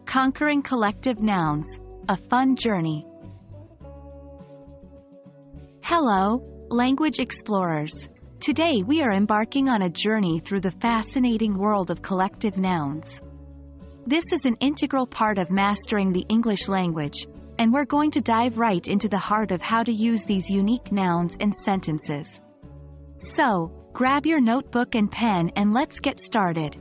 Conquering collective nouns, a fun journey. Hello, language explorers. Today we are embarking on a journey through the fascinating world of collective nouns. This is an integral part of mastering the English language, and we're going to dive right into the heart of how to use these unique nouns in sentences. So, grab your notebook and pen and let's get started.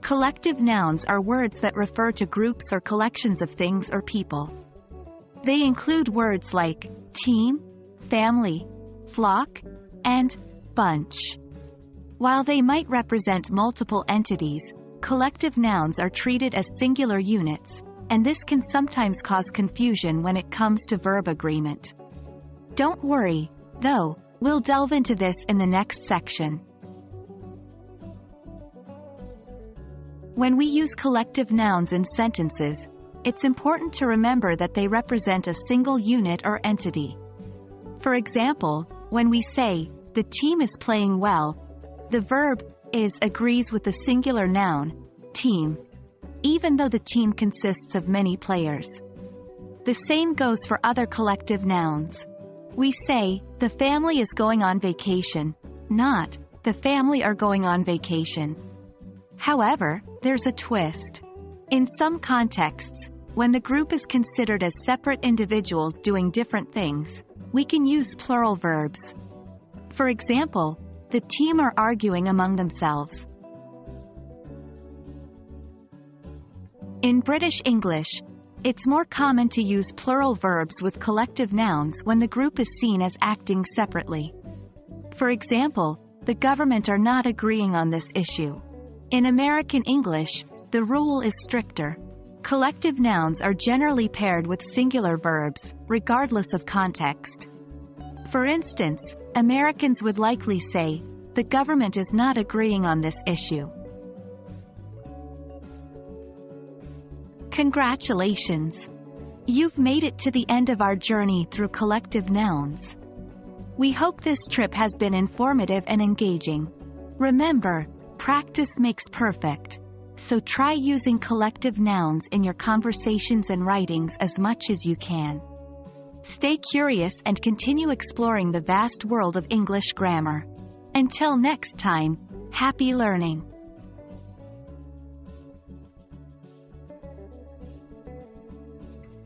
Collective nouns are words that refer to groups or collections of things or people. They include words like team, family, flock, and bunch. While they might represent multiple entities, collective nouns are treated as singular units, and this can sometimes cause confusion when it comes to verb agreement. Don't worry, though, we'll delve into this in the next section. When we use collective nouns in sentences, it's important to remember that they represent a single unit or entity. For example, when we say, "The team is playing well," the verb is agrees with the singular noun, team, even though the team consists of many players. The same goes for other collective nouns. We say, "The family is going on vacation," not, "The family are going on vacation." However, there's a twist. In some contexts, when the group is considered as separate individuals doing different things, we can use plural verbs. For example, "The team are arguing among themselves." In British English, it's more common to use plural verbs with collective nouns when the group is seen as acting separately. For example, "The government are not agreeing on this issue." In American English, the rule is stricter. Collective nouns are generally paired with singular verbs, regardless of context. For instance, Americans would likely say, "The government is not agreeing on this issue." Congratulations! You've made it to the end of our journey through collective nouns. We hope this trip has been informative and engaging. Remember, practice makes perfect, so try using collective nouns in your conversations and writings as much as you can. Stay curious and continue exploring the vast world of English grammar. Until next time, happy learning!